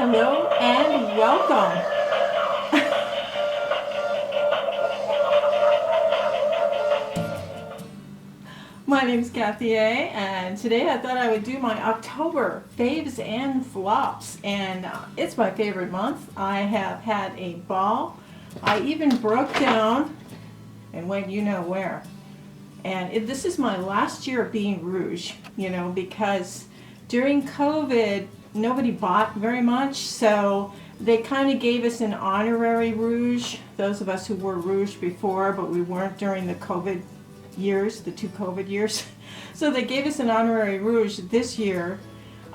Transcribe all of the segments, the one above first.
Hello and welcome. My name is Kathy A, and today I thought I would do my October faves and flops, and it's my favorite month. I have had a ball. I even broke down and went you know where. And this is my last year of being rouge, you know, because during COVID nobody bought very much, so they kind of gave us an honorary rouge, those of us who wore rouge before but we weren't during the COVID years, the 2 COVID years. So they gave us an honorary rouge this year.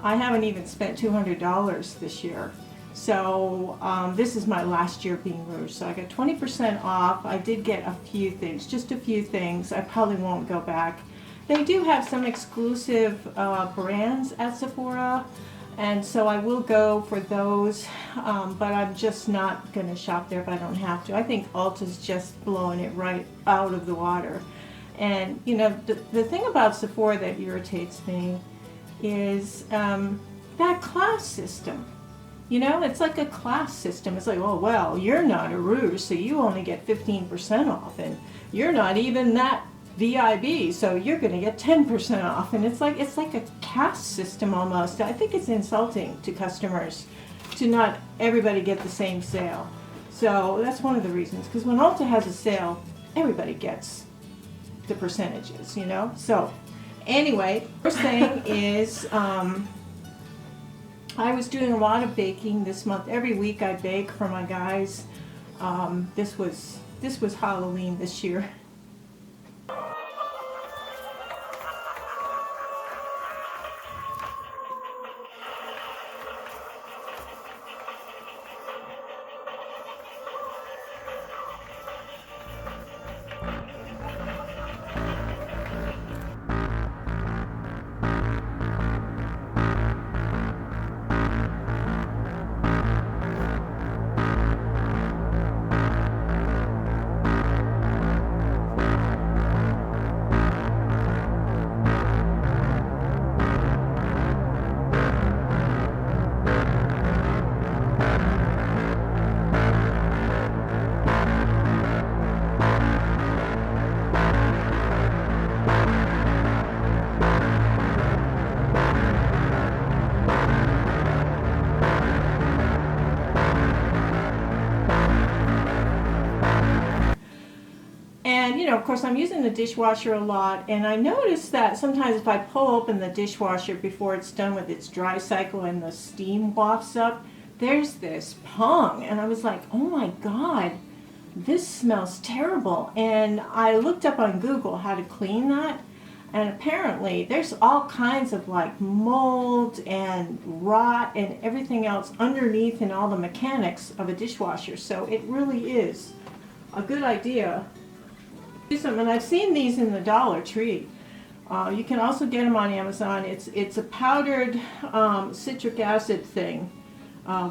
I haven't even spent $200 this year. So this is my last year being rouge. So I got 20% off. I did get a few things, just a few things. I probably won't go back. They do have some exclusive brands at Sephora, and so I will go for those, but I'm just not going to shop there if I don't have to. I think Ulta's just blowing it right out of the water. And you know, the thing about Sephora that irritates me is that class system. You know, it's like a class system. It's like, oh well, you're not a rouge, so you only get 15% off, and you're not even that VIB, so you're going to get 10% off. And it's like a caste system almost. I think it's insulting to customers to not everybody get the same sale. So that's one of the reasons, because when Ulta has a sale, everybody gets the percentages, you know. So anyway, first thing is I was doing a lot of baking this month. Every week I bake for my guys. This was Halloween this year. And you know, of course, I'm using the dishwasher a lot, and I noticed that sometimes if I pull open the dishwasher before it's done with its dry cycle and the steam wafts up, there's this pong, and I was like, oh my god, this smells terrible. And I looked up on Google how to clean that, and apparently there's all kinds of like mold and rot and everything else underneath in all the mechanics of a dishwasher. So it really is a good idea. And I've seen these in the Dollar Tree. You can also get them on Amazon. It's a powdered citric acid thing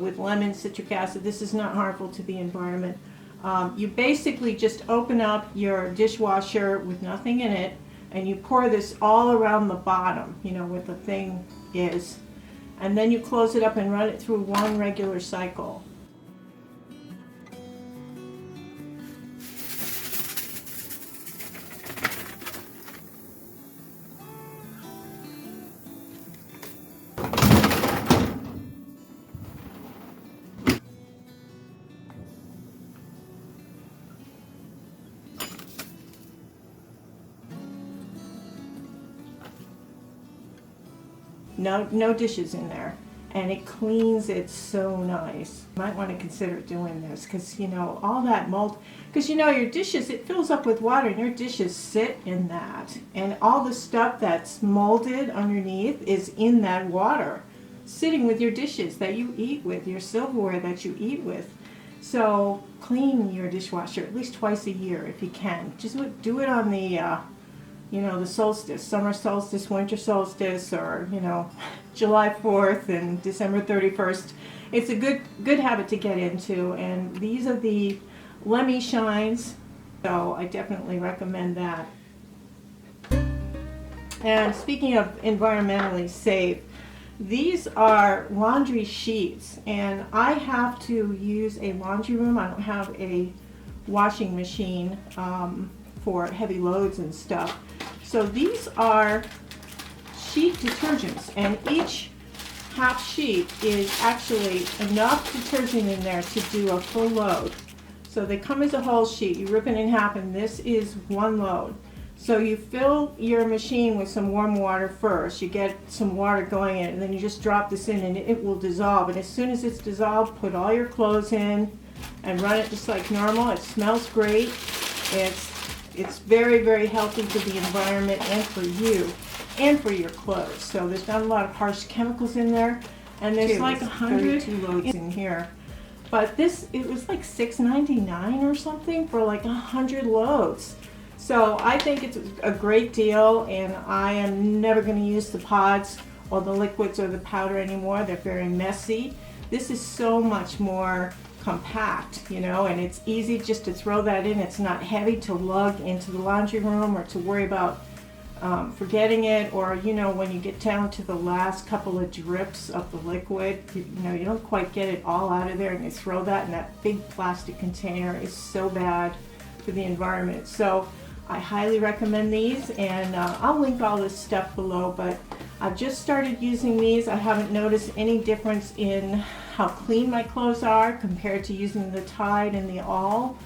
with lemon citric acid. This is not harmful to the environment. You basically just open up your dishwasher with nothing in it, and you pour this all around the bottom, you know, where the thing is, and then you close it up and run it through one regular cycle. No dishes in there, and it cleans it so nice. You might want to consider doing this, because you know, all that mold, because you know, your dishes, it fills up with water and your dishes sit in that, and all the stuff that's molded underneath is in that water sitting with your dishes that you eat with, your silverware that you eat with. So clean your dishwasher at least twice a year if you can. Just do it on the you know, the solstice, summer solstice, winter solstice, or, you know, July 4th and December 31st. It's a good habit to get into, and these are the Lemmy Shines, so I definitely recommend that. And speaking of environmentally safe, These are laundry sheets, and I have to use a laundry room. I don't have a washing machine for heavy loads and stuff. So these are sheet detergents, and each half sheet is actually enough detergent in there to do a full load. So they come as a whole sheet. You rip it in half, and this is one load. So you fill your machine with some warm water first. You get some water going in it, and then you just drop this in and it will dissolve. And as soon as it's dissolved, put all your clothes in and run it just like normal. It smells great. It's very, very healthy for the environment and for you and for your clothes. So there's not a lot of harsh chemicals in there. And there's like 132 loads in here. But this, it was like $6.99 or something for like 100 loads. So I think it's a great deal, and I am never going to use the pods or the liquids or the powder anymore. They're very messy. This is so much more compact, you know, and it's easy just to throw that in. It's not heavy to lug into the laundry room or to worry about forgetting it, or, you know, when you get down to the last couple of drips of the liquid, you know, you don't quite get it all out of there, and you throw that in that big plastic container. Is so bad for the environment. So I highly recommend these, and I'll link all this stuff below, but I've just started using these. I haven't noticed any difference in how clean my clothes are compared to using the Tide and the All.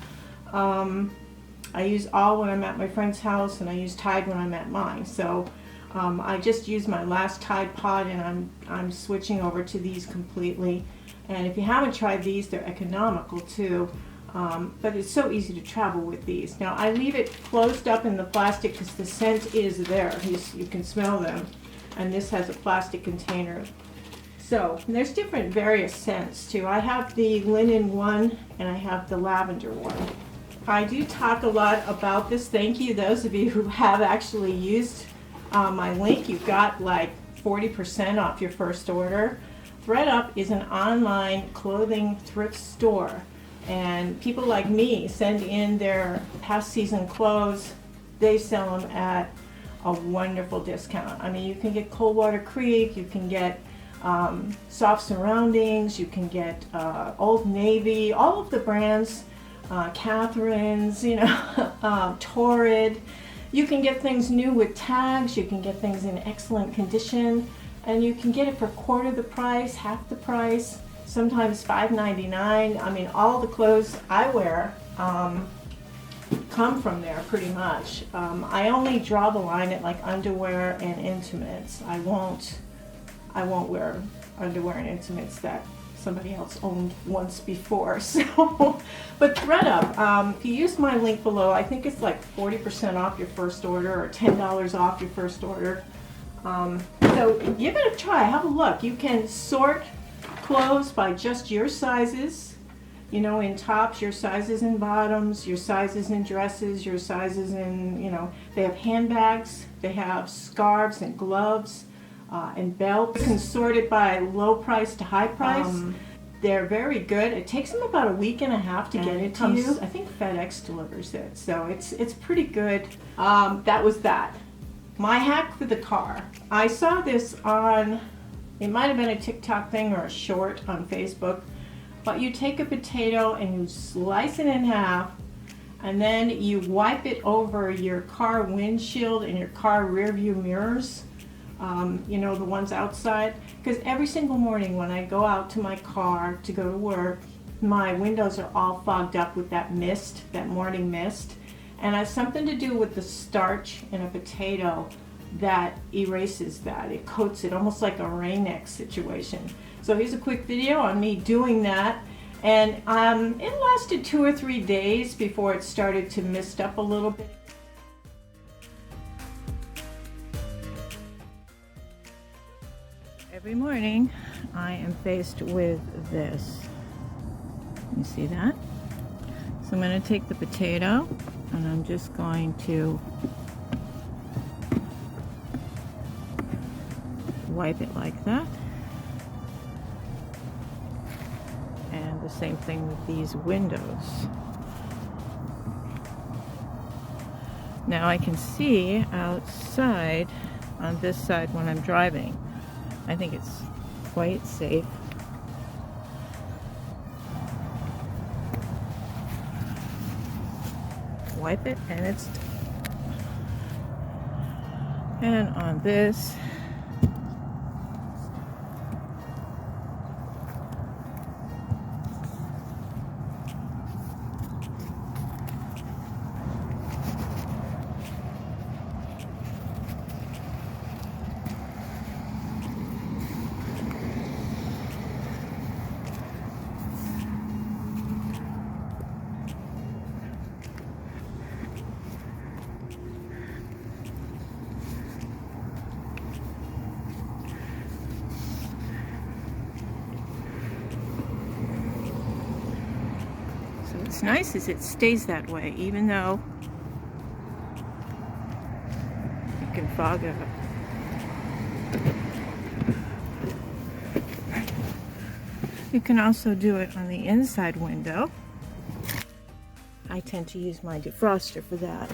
I use All when I'm at my friend's house, and I use Tide when I'm at mine. So I just used my last Tide pod, and I'm switching over to these completely. And if you haven't tried these, they're economical too. But it's so easy to travel with these. Now I leave it closed up in the plastic because the scent is there. You can smell them. And this has a plastic container. So there's different various scents too. I have the linen one, and I have the lavender one. I do talk a lot about this. Thank you, those of you who have actually used my link. You've got like 40% off your first order. THREDUP is an online clothing thrift store. And people like me send in their past season clothes. They sell them at a wonderful discount. I mean, you can get Coldwater Creek, you can get Soft Surroundings, you can get Old Navy, all of the brands, Catherine's, you know, Torrid. You can get things new with tags, you can get things in excellent condition, and you can get it for quarter the price, half the price. Sometimes $5.99. I mean, all the clothes I wear come from there pretty much. I only draw the line at like underwear and intimates. I won't wear underwear and intimates that somebody else owned once before. So, but THREDUP, if you use my link below, I think it's like 40% off your first order or $10 off your first order. So give it a try. Have a look. You can sort clothes by just your sizes, you know, in tops, your sizes in bottoms, your sizes in dresses, your sizes in, you know, they have handbags, they have scarves and gloves and belts. You can sort it by low price to high price. They're very good. It takes them about a week and a half to get it to you. I think FedEx delivers it, so it's pretty good. That was that. My hack for the car. I saw this on, it might have been a TikTok thing or a short on Facebook, but you take a potato and you slice it in half, and then you wipe it over your car windshield and your car rear view mirrors, you know, the ones outside. Because every single morning when I go out to my car to go to work, my windows are all fogged up with that mist, that morning mist, and it has something to do with the starch in a potato that erases that. It coats it almost like a Rain-X situation. So here's a quick video on me doing that, and it lasted 2 or 3 days before it started to mist up a little bit. Every morning I am faced with this. You see that? So I'm going to take the potato and I'm just going to wipe it like that. And the same thing with these windows. Now I can see outside on this side when I'm driving. I think it's quite safe. Wipe it and it's done. And on this, what's nice is it stays that way, even though you can fog it up. You can also do it on the inside window. I tend to use my defroster for that.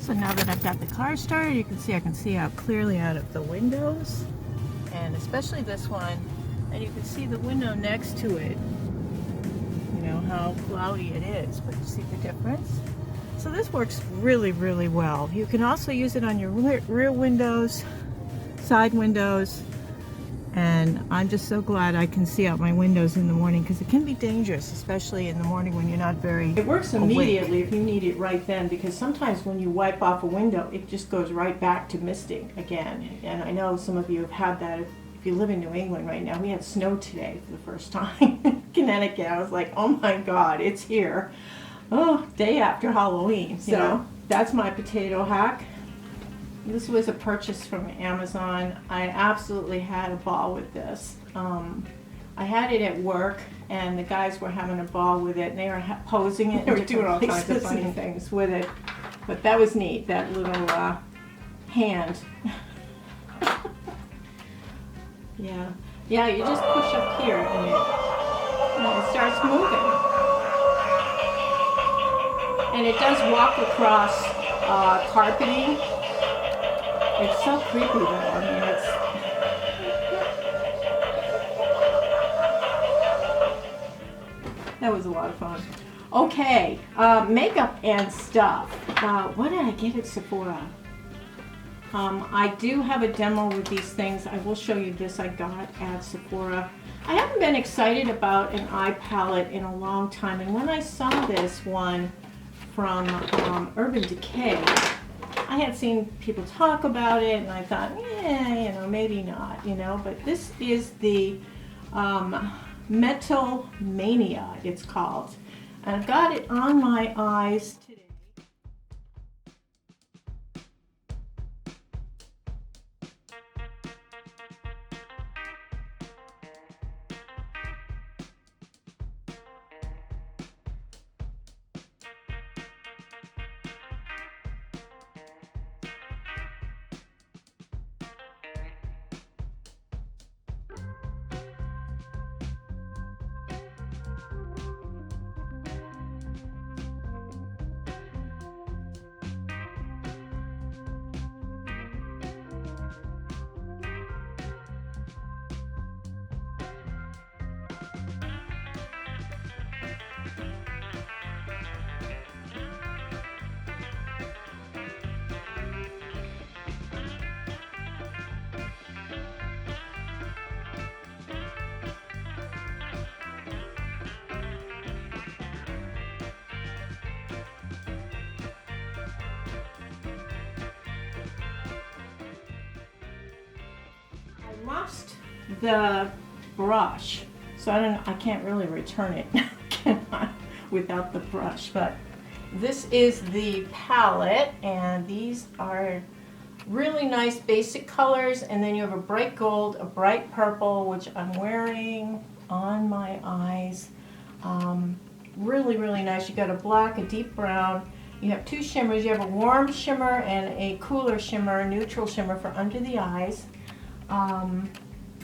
So now that I've got the car started, you can see out clearly out of the windows, and especially this one, and you can see the window next to it, you know, how cloudy it is, but you see the difference? So this works really, really well. You can also use it on your rear windows, side windows, and I'm just so glad I can see out my windows in the morning, because it can be dangerous, especially in the morning when you're not very It works immediately if you need it right then, because sometimes when you wipe off a window, it just goes right back to misting again. And I know some of you have had that. If you live in New England right now, we had snow today for the first time in Connecticut. I was like, oh my God, it's here. Oh, day after Halloween. So that's my potato hack. This was a purchase from Amazon. I absolutely had a ball with this. I had it at work, and the guys were having a ball with it, and they were posing it. They were doing all kinds of funny things with it. But that was neat, that little hand. Yeah. Yeah, you just push up here, and it starts moving. And it does walk across carpeting. It's so creepy though. I mean, that was a lot of fun. Okay, makeup and stuff. What did I get at Sephora? I do have a demo with these things. I will show you this I got at Sephora. I haven't been excited about an eye palette in a long time, and when I saw this one from Urban Decay, I had seen people talk about it, and I thought, yeah, you know, maybe not, you know, but this is the Metal Mania, it's called. And I've got it on my eyes today. Lost the brush, so I can't really return it without the brush, but this is the palette, and these are really nice basic colors, and then you have a bright gold, a bright purple, which I'm wearing on my eyes. Really, really nice. You got a black, a deep brown. You have two shimmers. You have a warm shimmer and a cooler shimmer, neutral shimmer for under the eyes.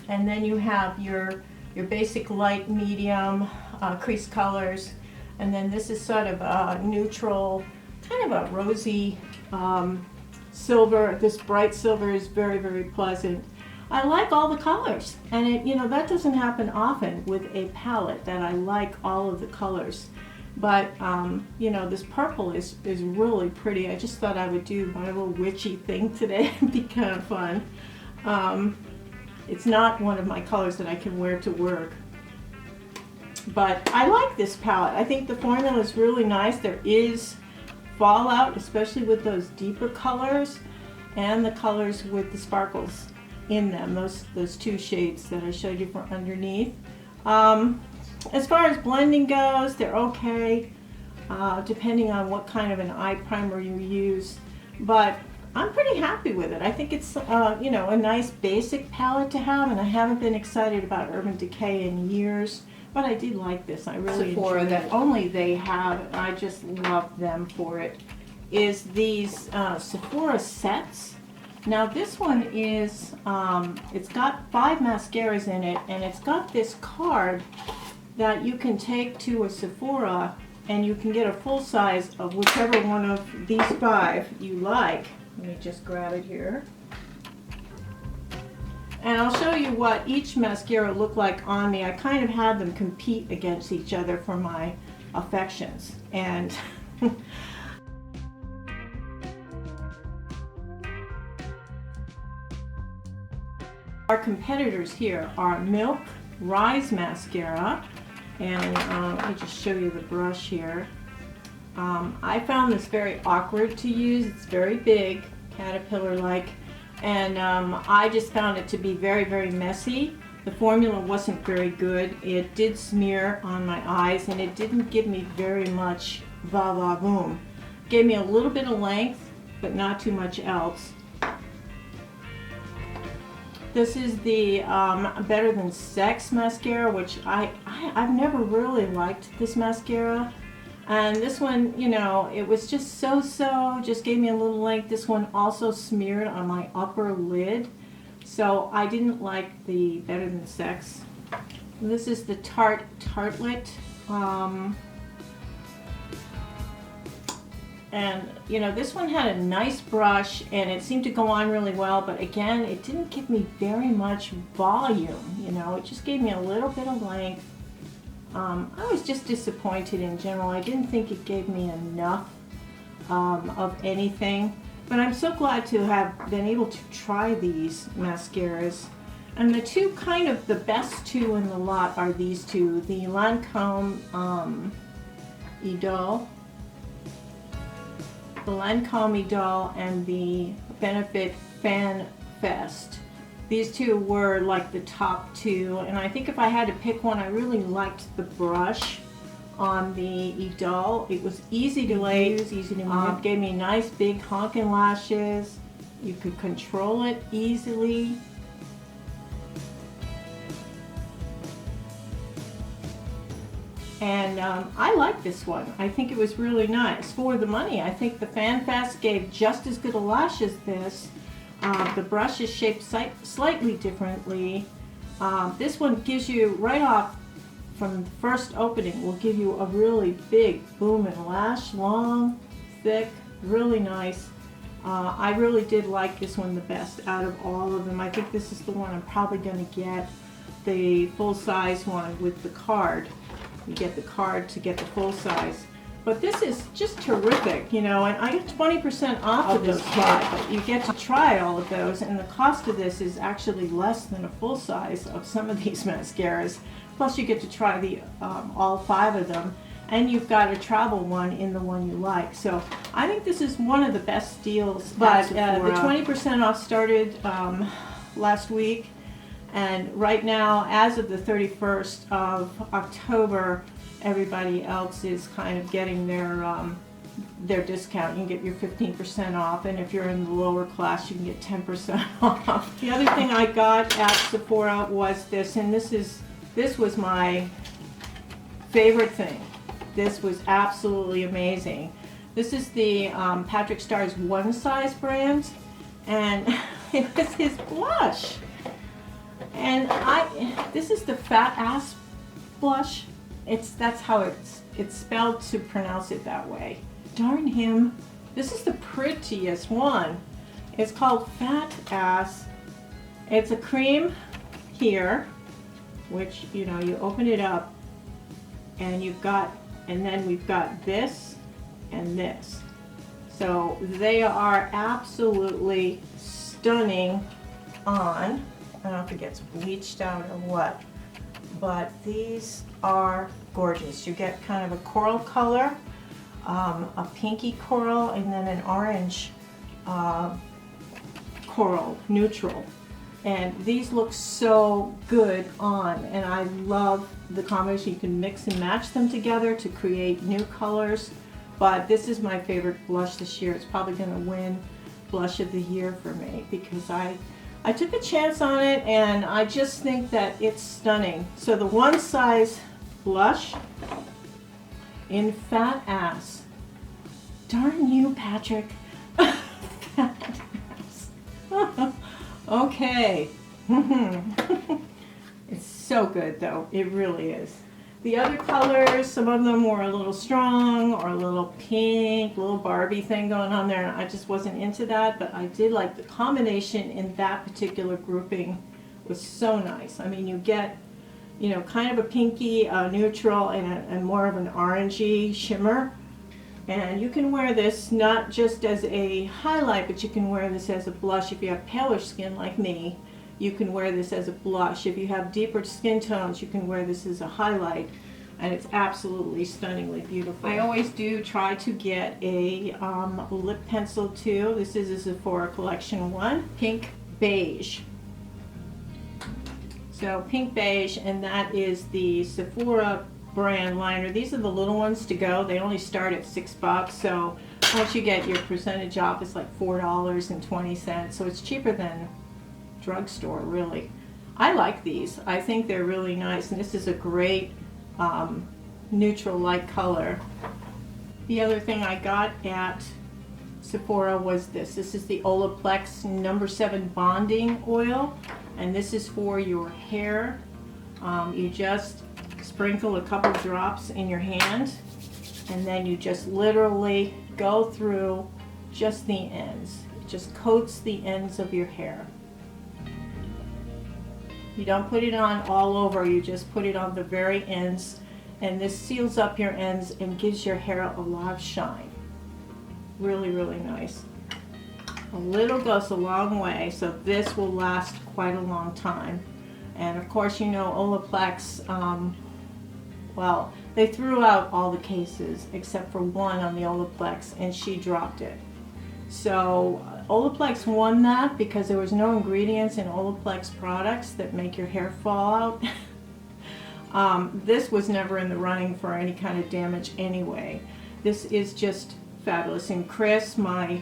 And then you have your your basic light, medium, crease colors. And then this is sort of a neutral, kind of a rosy silver. This bright silver is very, very pleasant. I like all the colors, and that doesn't happen often with a palette, that I like all of the colors. But this purple is really pretty. I just thought I would do my little witchy thing today. It'd be kind of fun. It's not one of my colors that I can wear to work. But I like this palette. I think the formula is really nice. There is fallout, especially with those deeper colors and the colors with the sparkles in them, those two shades that I showed you from underneath. As far as blending goes, they're okay, depending on what kind of an eye primer you use, but I'm pretty happy with it. I think it's a nice basic palette to have, and I haven't been excited about Urban Decay in years, but I did like this. I really Sephora enjoyed that it. Only they have, and I just love them for it, is these Sephora sets. Now this one is, it's got 5 mascaras in it, and it's got this card that you can take to a Sephora, and you can get a full size of whichever one of these 5 you like. Let me just grab it here. And I'll show you what each mascara looked like on me. I kind of had them compete against each other for my affections. And our competitors here are Milk Rise Mascara, and let me just show you the brush here. I found this very awkward to use. It's very big, caterpillar-like, and I just found it to be very, very messy. The formula wasn't very good. It did smear on my eyes, and it didn't give me very much va-va-voom. Gave me a little bit of length, but not too much else. This is the Better Than Sex mascara, which I've never really liked this mascara. And this one, it was just so-so, just gave me a little length. This one also smeared on my upper lid. So I didn't like the Better Than Sex. And this is the Tartlet. And this one had a nice brush, and it seemed to go on really well, but again, it didn't give me very much volume. It just gave me a little bit of length. I was just disappointed in general. I didn't think it gave me enough of anything, but I'm so glad to have been able to try these mascaras. And the two kind of the best two in the lot are these two, the Lancome Idole. The Lancome Idole and the Benefit Fan Fest. These two were like the top two, and I think if I had to pick one, I really liked the brush on the Idole. It was easy to use, easy to move. Gave me nice big honking lashes. You could control it easily. And I like this one. I think it was really nice. For the money, I think the FanFast gave just as good a lash as this. The brush is shaped slightly differently. This one gives you, right off from the first opening, will give you a really big booming lash. Long, thick, really nice. I really did like this one the best out of all of them. I think this is the one I'm probably going to get, the full-size one with the card. You get the card to get the full size. But this is just terrific, and I get 20% off of this buy, but you get to try all of those, and the cost of this is actually less than a full size of some of these mascaras. Plus you get to try the all 5 of them, and you've got a travel one in the one you like. So I think this is one of the best deals. But the 20% off started last week. And right now, as of the 31st of October, everybody else is kind of getting their discount. You can get your 15% off, and if you're in the lower class, you can get 10% off. The other thing I got at Sephora was this, and this was my favorite thing. This was absolutely amazing. This is the Patrick Starr's One Size brand, and it was his blush. And this is the Fat Ass blush. That's how it's spelled to pronounce it that way. Darn him. This is the prettiest one. It's called Fat Ass. It's a cream here, which, you know, you open it up and then we've got this and this. So they are absolutely stunning on. I don't know if it gets bleached out or what, but these are gorgeous. You get kind of a coral color, a pinky coral, and then an orange coral, neutral. And these look so good on, and I love the combination. You can mix and match them together to create new colors, but this is my favorite blush this year. It's probably going to win blush of the year for me because I took a chance on it, and I just think that it's stunning. So the One Size blush in Fat Ass. Darn you, Patrick. Fat Ass. Okay. It's so good though, it really is. The other colors, some of them were a little strong or a little pink, little Barbie thing going on there, and I just wasn't into that, but I did like the combination in that particular grouping was so nice. I mean, you get, you know, kind of a pinky, neutral, and more of an orangey shimmer. And you can wear this not just as a highlight, but you can wear this as a blush. If you have paler skin like me, you can wear this as a blush. If you have deeper skin tones, you can wear this as a highlight. And it's absolutely stunningly beautiful. I always do try to get a lip pencil too. This is a Sephora Collection 1, Pink Beige. So Pink Beige, and that is the Sephora brand liner. These are the little ones to go. They only start at $6, so once you get your percentage off, it's like $4.20, so it's cheaper than drugstore, really. I like these. I think they're really nice, and this is a great neutral light color. The other thing I got at Sephora was this. This is the Olaplex No. 7 Bonding Oil, and this is for your hair. You just sprinkle a couple drops in your hand, and then you just literally go through just the ends. It just coats the ends of your hair. You don't put it on all over, you just put it on the very ends, and this seals up your ends and gives your hair a lot of shine. Really, really nice. A little goes a long way, so this will last quite a long time. And of course, you know, Olaplex, well, they threw out all the cases except for one on the Olaplex, and she dropped it. So Olaplex won that because there was no ingredients in Olaplex products that make your hair fall out. This was never in the running for any kind of damage anyway. This is just fabulous. And Chris, my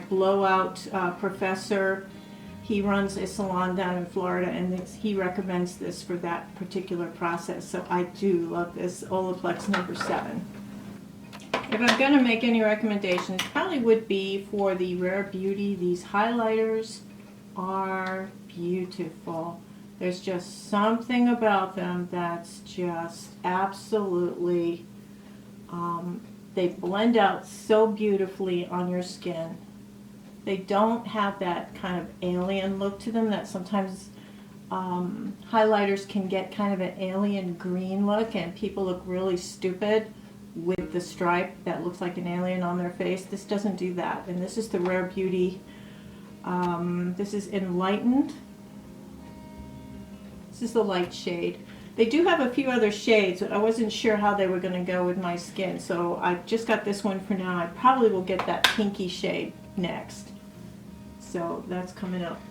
blowout professor, he runs a salon down in Florida, and he recommends this for that particular process. So I do love this Olaplex No. 7. If I'm going to make any recommendations, probably would be for the Rare Beauty. These highlighters are beautiful. There's just something about them that's just absolutely, they blend out so beautifully on your skin. They don't have that kind of alien look to them that sometimes highlighters can get kind of an alien green look, and people look really stupid with the stripe that looks like an alien on their face. This doesn't do that. And this is the Rare Beauty. This is Enlightened. This is the light shade. They do have a few other shades, but I wasn't sure how they were going to go with my skin, so I just got this one for now. I probably will get that pinky shade next. So that's coming up.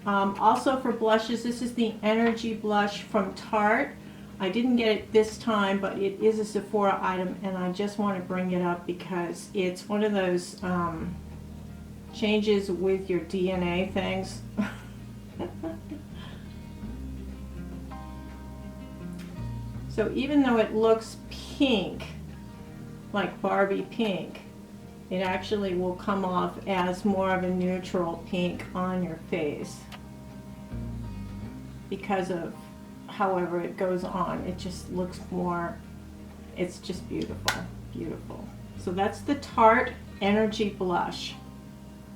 Also for blushes, this is the Energy Blush from Tarte. I didn't get it this time, but it is a Sephora item, and I just want to bring it up because it's one of those changes with your DNA things. So even though it looks pink, like Barbie pink, it actually will come off as more of a neutral pink on your face. because of however it goes on. It just looks more, it's just beautiful, beautiful. So that's the Tarte Energy Blush,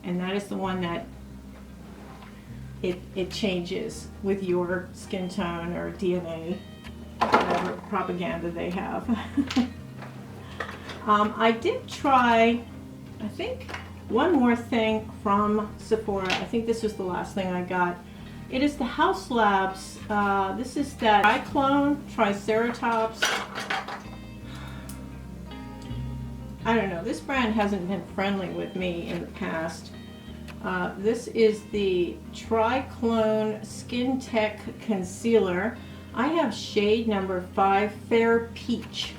and that is the one that it changes with your skin tone or DNA, whatever propaganda they have. I did try, I think, one more thing from Sephora. I think this was the last thing I got. It is the House Labs. This is that Triceratops. I don't know, this brand hasn't been friendly with me in the past. This is the Triclone Skin Tech Concealer. I have shade number 5, Fair Peach.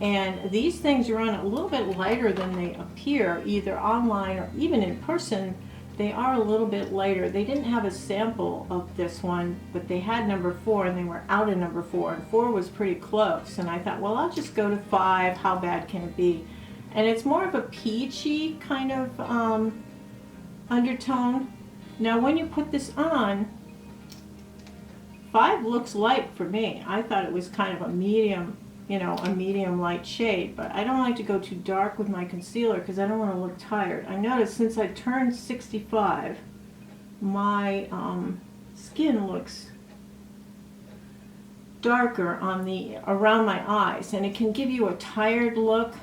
And these things run a little bit lighter than they appear, either online or even in person. They are a little bit lighter. They didn't have a sample of this one, but they had number 4 and they were out of number 4. And 4 was pretty close. And I thought, well, I'll just go to 5. How bad can it be? And it's more of a peachy kind of undertone. Now when you put this on, 5 looks light for me. I thought it was kind of a medium, you know, a medium light shade, but I don't like to go too dark with my concealer because I don't want to look tired. I noticed since I turned 65, my skin looks darker on the around my eyes, and it can give you a tired look.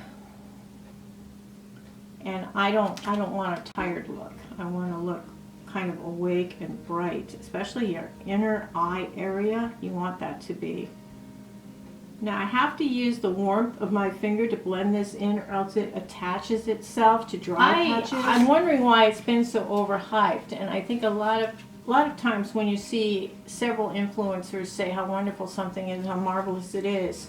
And I don't want a tired look. I want to look kind of awake and bright, especially your inner eye area. You want that to be. Now I have to use the warmth of my finger to blend this in, or else it attaches itself to dry patches. I'm wondering why it's been so overhyped, and I think a lot of times when you see several influencers say how wonderful something is, how marvelous it is,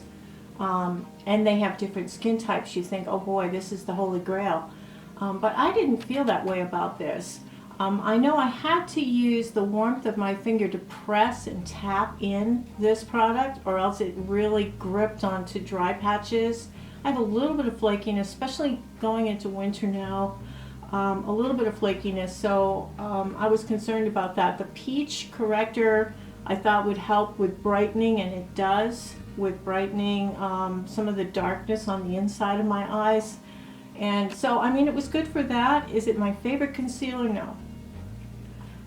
and they have different skin types, you think, oh boy, this is the holy grail. But I didn't feel that way about this. I know I had to use the warmth of my finger to press and tap in this product, or else it really gripped onto dry patches. I have a little bit of flakiness, especially going into winter now, a little bit of flakiness, so I was concerned about that. The peach corrector I thought would help with brightening, and it does, with brightening some of the darkness on the inside of my eyes. And so, I mean, it was good for that. Is it my favorite concealer? No.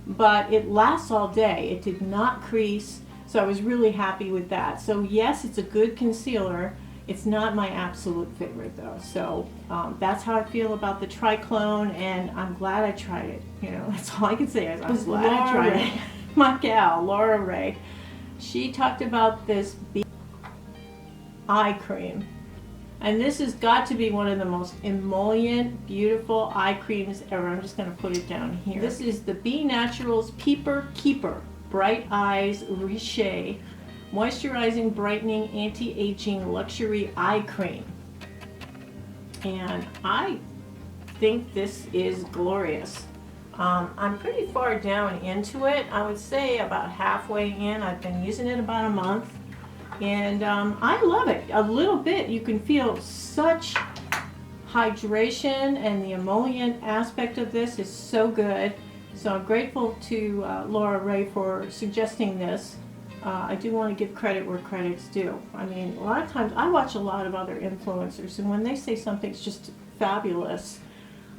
But it lasts all day. It did not crease, so I was really happy with that. So yes, it's a good concealer. It's not my absolute favorite though. So that's how I feel about the Triclone, and I'm glad I tried it. You know, that's all I can say is I'm glad I tried it. My gal, Laura Ray, she talked about this eye cream. And this has got to be one of the most emollient, beautiful eye creams ever. I'm just going to put it down here. This is the B Naturals Peeper Keeper Bright Eyes Riche Moisturizing, Brightening, Anti-Aging Luxury Eye Cream. And I think this is glorious. I'm pretty far down into it. I would say about halfway in. I've been using it about a month. And I love it. A little bit, you can feel such hydration, and the emollient aspect of this is so good. So I'm grateful to Laura Ray for suggesting this. I do want to give credit where credit's due. I mean, a lot of times I watch a lot of other influencers, and when they say something's just fabulous,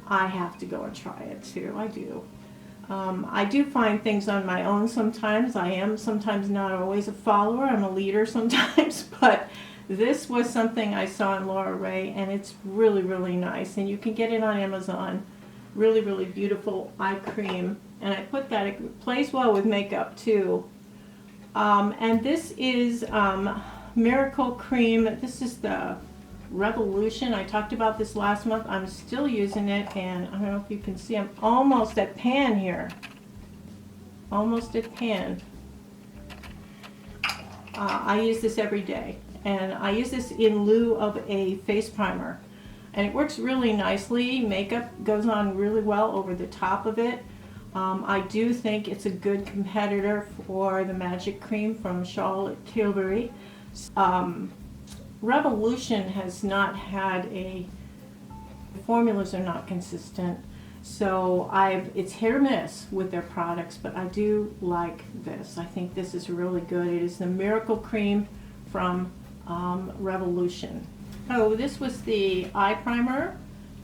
I have to go and try it too. I do. I do find things on my own sometimes. I am sometimes not always a follower. I'm a leader sometimes, but this was something I saw in Laura Ray, and it's really, really nice. And you can get it on Amazon. Really, really beautiful eye cream. And I put that, it plays well with makeup too. And this is Miracle Cream. This is the Revolution. I talked about this last month. I'm still using it, and I don't know if you can see, I'm almost at pan here. Almost at pan. I use this every day, and I use this in lieu of a face primer, and it works really nicely. Makeup goes on really well over the top of it. I do think it's a good competitor for the Magic Cream from Charlotte Tilbury. Revolution has not had the formulas are not consistent, So it's hit or miss with their products, but I do like this. I think this is really good. It is the Miracle Cream from Revolution. Oh, this was the eye primer,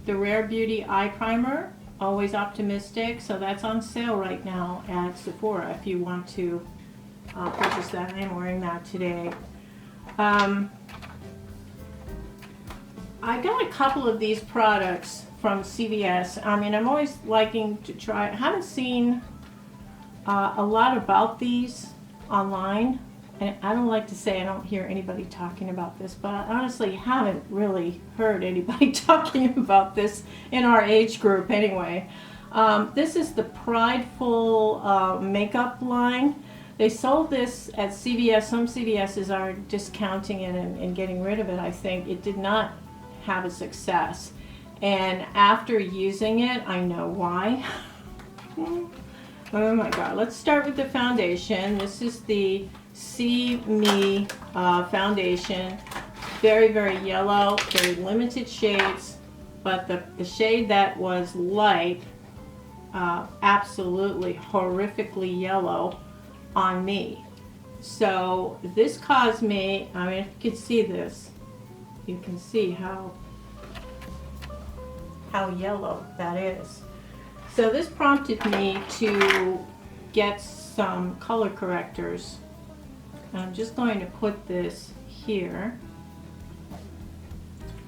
the Rare Beauty eye primer, Always Optimistic. So that's on sale right now at Sephora if you want to purchase that. I am wearing that today. I got a couple of these products from CVS. I mean, I'm always liking to try. I haven't seen a lot about these online, and I don't like to say I don't hear anybody talking about this, but I honestly haven't really heard anybody talking about this in our age group anyway. This is the PRIDEFUL makeup line. They sold this at CVS. Some CVSs are discounting it and getting rid of it, I think. It did not have a success. And after using it, I know why. Oh my God. Let's start with the foundation. This is the See Me foundation. Very, very yellow, very limited shades, but the shade that was light, absolutely horrifically yellow on me. So this caused me, I mean, if you can see this, you can see how yellow that is. So this prompted me to get some color correctors. I'm just going to put this here.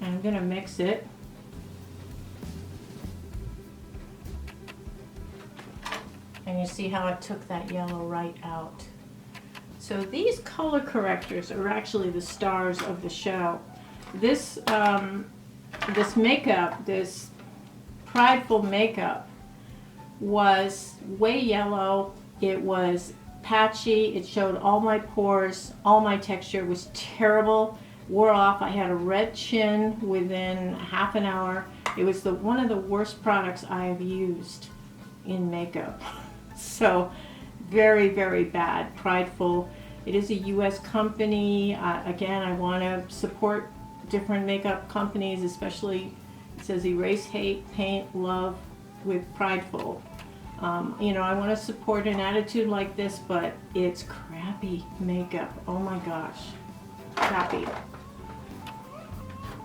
And I'm going to mix it. And you see how it took that yellow right out. So these color correctors are actually the stars of the show. This this makeup, this PRIDEFUL makeup, was way yellow. It was patchy. It showed all my pores. All my texture was terrible. Wore off. I had a red chin within half an hour. It was one of the worst products I have used in makeup. So very, very bad. PRIDEFUL. It is a US company. Again, I want to support different makeup companies, especially, it says erase hate, paint love with PRIDEFUL. You know, I want to support an attitude like this, but it's crappy makeup. Oh my gosh, crappy.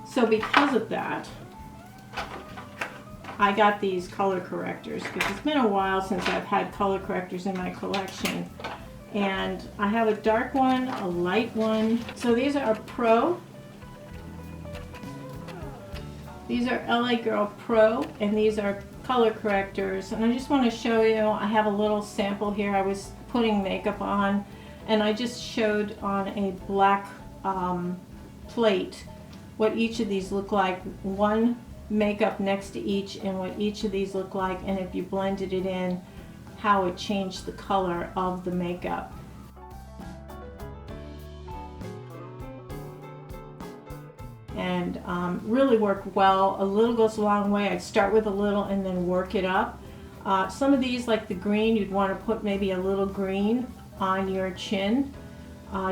So because of that, I got these color correctors because it's been a while since I've had color correctors in my collection. And I have a dark one, a light one. So these are Pro. These are LA Girl Pro, and these are color correctors. And I just want to show you, I have a little sample here. I was putting makeup on, and I just showed on a black plate what each of these look like. One makeup next to each, and what each of these look like, and if you blended it in, how it changed the color of the makeup. And really work well. A little goes a long way. I'd start with a little and then work it up. Some of these, like the green, you'd want to put maybe a little green on your chin.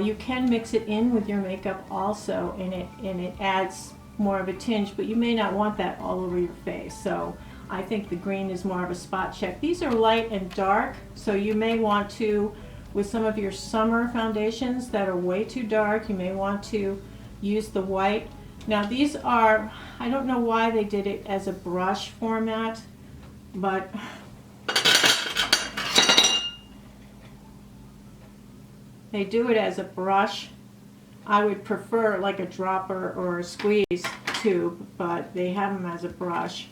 You can mix it in with your makeup also, and it adds more of a tinge, but you may not want that all over your face. So I think the green is more of a spot check. These are light and dark, so you may want to, with some of your summer foundations that are way too dark, you may want to use the white. Now these are, I don't know why they did it as a brush format, but they do it as a brush. I would prefer like a dropper or a squeeze tube, but they have them as a brush.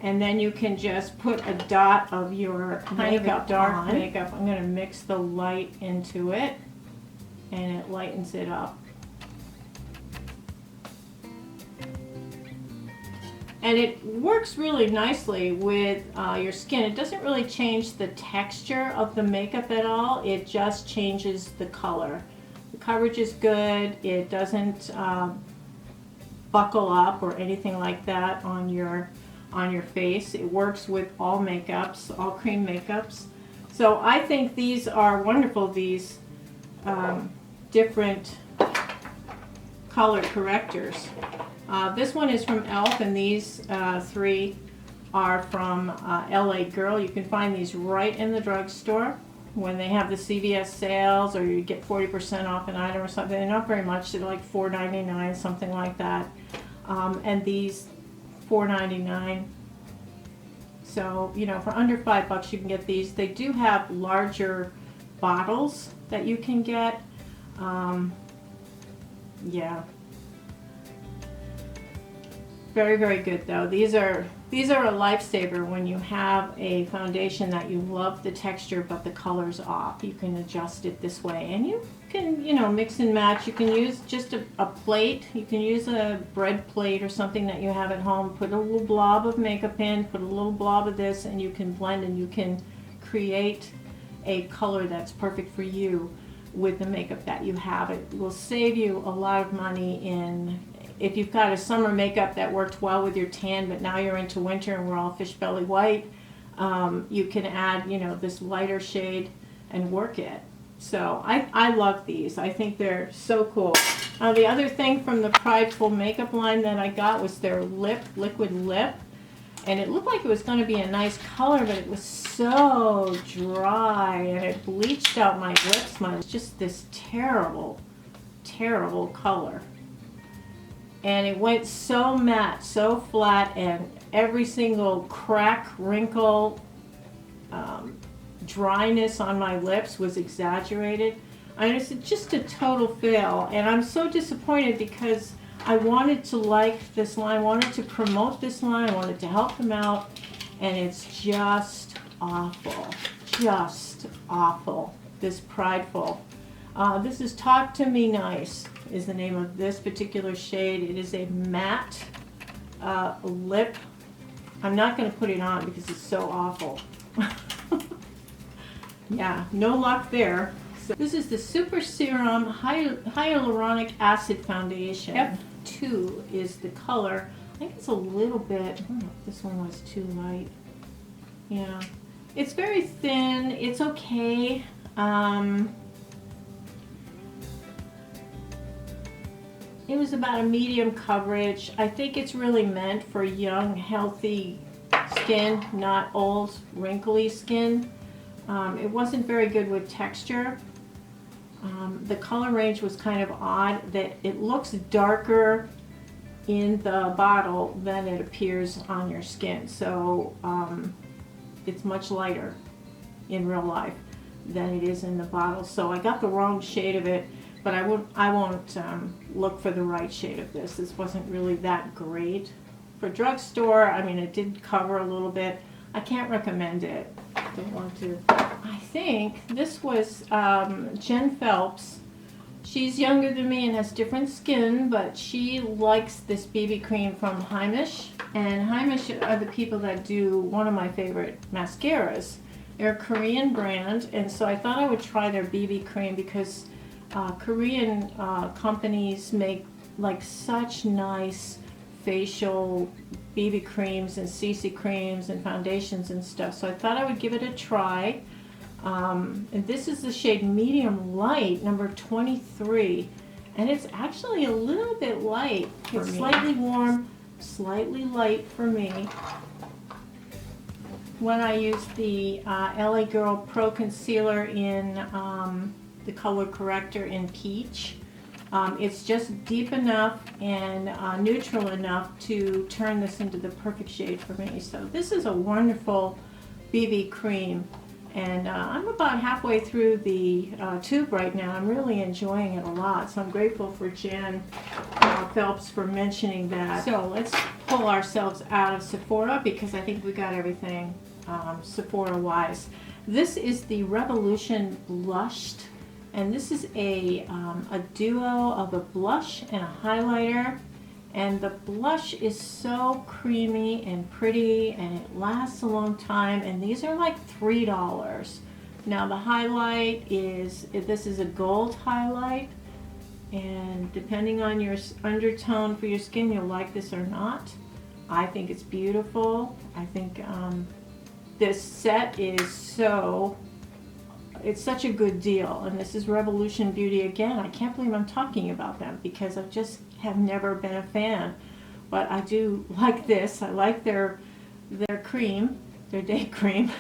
And then you can just put a dot of your makeup, dark makeup. I'm going to mix the light into it, and it lightens it up. And it works really nicely with your skin. It doesn't really change the texture of the makeup at all. It just changes the color. The coverage is good. It doesn't buckle up or anything like that on your face. It works with all makeups, all cream makeups. So I think these are wonderful, these different color correctors. This one is from e.l.f. and these three are from LA Girl. You can find these right in the drugstore when they have the CVS sales, or you get 40% off an item or something. They're not very much, they're like $4.99, something like that. And these $4.99. So, you know, for under $5 you can get these. They do have larger bottles that you can get. Yeah. Very, very good though. These are a lifesaver when you have a foundation that you love the texture but the color's off. You can adjust it this way, and you can, you know, mix and match. You can use just a plate. You can use a bread plate or something that you have at home. Put a little blob of makeup in, put a little blob of this, and you can blend and you can create a color that's perfect for you with the makeup that you have. It will save you a lot of money in, if you've got a summer makeup that worked well with your tan, but now you're into winter and we're all fish belly white, you can add, you know, this lighter shade and work it. So I love these. I think they're so cool. The other thing from the Prideful makeup line that I got was their liquid lip. And it looked like it was going to be a nice color, but it was so dry and it bleached out my lips. It was just this terrible, terrible color. And it went so matte, so flat, and every single crack, wrinkle, dryness on my lips was exaggerated. And it's just a total fail. And I'm so disappointed because I wanted to like this line, I wanted to promote this line, I wanted to help them out, and it's just awful. Just awful. This Prideful. This is Talk to Me Nice is the name of this particular shade. It is a matte lip. I'm not going to put it on because it's so awful. Yeah, no luck there. So this is the Super Serum Hyaluronic Acid Foundation. F2 is the color. I think it's a little bit, I don't know if this one was too light. Yeah, it's very thin. It's okay. It was about a medium coverage. I think it's really meant for young, healthy skin, not old, wrinkly skin. It wasn't very good with texture. The color range was kind of odd, that it looks darker in the bottle than it appears on your skin. So it's much lighter in real life than it is in the bottle. So I got the wrong shade of it, but I won't look for the right shade of this. This wasn't really that great. For drugstore, I mean, it did cover a little bit. I can't recommend it. Don't want to. I think this was Jen Phelps. She's younger than me and has different skin, but she likes this BB cream from Heimish. And Heimish are the people that do one of my favorite mascaras. They're a Korean brand, and so I thought I would try their BB cream because Korean companies make like such nice facial BB creams and CC creams and foundations and stuff. So I thought I would give it a try. And this is the shade Medium Light, number 23. And it's actually a little bit light. It's slightly warm, slightly light for me. When I use the LA Girl Pro Concealer in the color corrector in Peach, it's just deep enough and neutral enough to turn this into the perfect shade for me. So this is a wonderful BB cream, and I'm about halfway through the tube right now. I'm really enjoying it a lot, so I'm grateful for Jen Phelps for mentioning that. So let's pull ourselves out of Sephora because I think we got everything Sephora wise. This is the Revolution Blushed. And this is a duo of a blush and a highlighter. And the blush is so creamy and pretty, and it lasts a long time. And these are like $3. Now the highlight is, this is a gold highlight. And depending on your undertone for your skin, you'll like this or not. I think it's beautiful. I think this set is so... It's such a good deal, and this is Revolution Beauty again. I can't believe I'm talking about them because I just have never been a fan, but I do like this. I like their their cream, their day cream.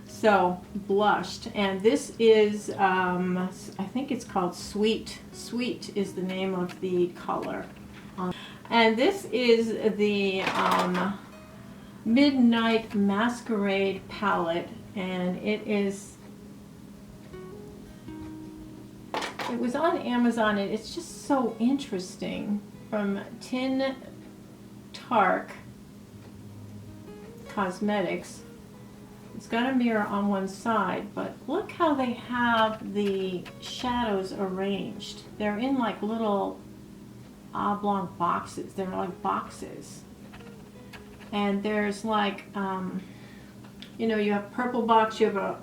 So, blushed. And this is, I think it's called Sweet. Sweet is the name of the color. And this is the Midnight Masquerade palette. And it was on Amazon, and it's just so interesting. From TINTARK Cosmetics. It's got a mirror on one side, but look how they have the shadows arranged. They're in like little oblong boxes. They're like boxes. And there's like, you know, you have purple box, you have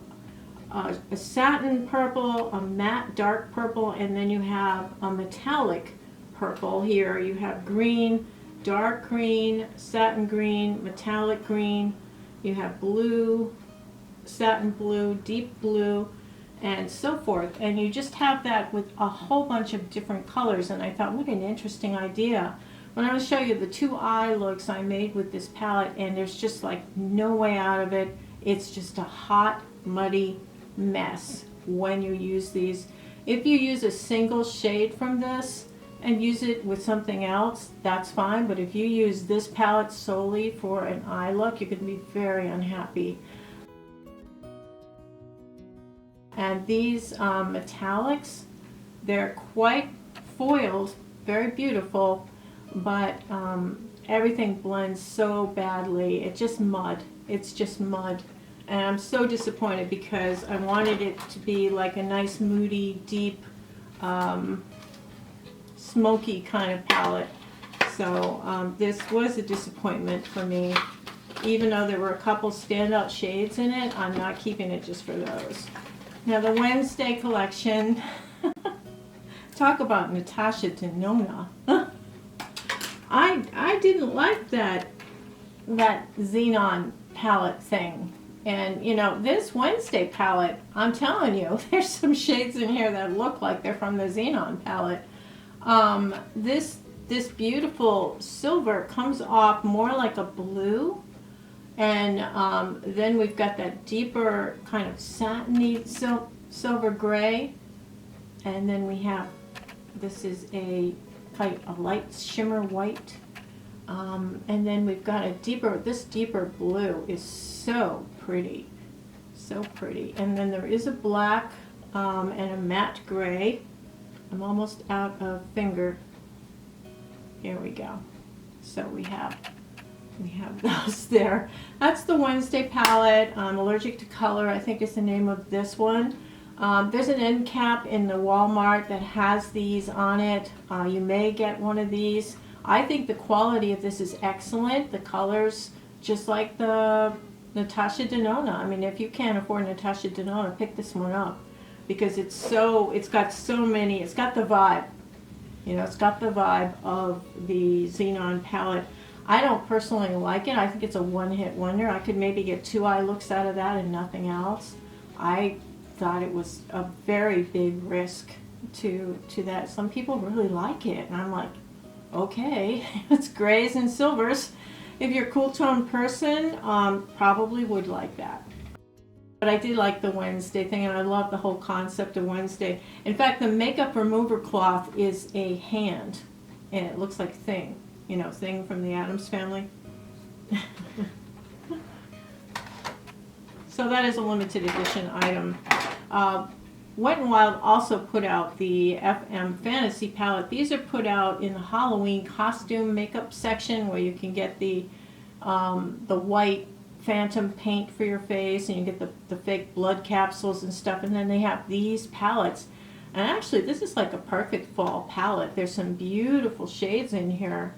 a satin purple, a matte dark purple, and then you have a metallic purple here. You have green, dark green, satin green, metallic green. You have blue, satin blue, deep blue, and so forth. And you just have that with a whole bunch of different colors. And I thought, what an interesting idea. When I will show you the 2 eye looks I made with this palette, and there's just like no way out of it. It's just a hot, muddy mess when you use these. If you use a single shade from this and use it with something else, that's fine. But if you use this palette solely for an eye look, you can be very unhappy. And these metallics, they're quite foiled, very beautiful, but everything blends so badly. It's just mud. It's just mud. And I'm so disappointed because I wanted it to be like a nice, moody, deep, smoky kind of palette. So this was a disappointment for me. Even though there were a couple standout shades in it, I'm not keeping it just for those. Now the Wednesday collection, talk about Natasha Denona. I didn't like that Xenon palette thing. And you know, this Wednesday palette, I'm telling you, there's some shades in here that look like they're from the Xenon palette. This beautiful silver comes off more like a blue, and then we've got that deeper kind of satiny silver gray, and then we have, this is a light shimmer white, and then we've got a deeper, this deeper blue is so pretty, so pretty. And then there is a black and a matte gray. I'm almost out of finger. Here we go. So we have those there. That's the Wednesday palette. I'm allergic to color, I think is the name of this one. There's an end cap in the Walmart that has these on it. You may get one of these. I think the quality of this is excellent. The colors, just like the Natasha Denona. I mean, if you can't afford Natasha Denona, pick this one up, because it's got so many, it's got the vibe. You know, it's got the vibe of the Xenon palette. I don't personally like it. I think it's a one-hit wonder. I could maybe get 2 eye looks out of that and nothing else. I thought it was a very big risk to that. Some people really like it, and I'm like, okay, it's grays and silvers. If you're a cool tone person, probably would like that. But I did like the Wednesday thing, and I love the whole concept of Wednesday. In fact, the makeup remover cloth is a hand, and it looks like Thing, you know, Thing from the Addams Family. So that is a limited edition item. WETnWILD also put out the FM Fantasy palette. These are put out in the Halloween costume makeup section, where you can get the white phantom paint for your face, and you get the fake blood capsules and stuff. And then they have these palettes. And actually, this is like a perfect fall palette. There's some beautiful shades in here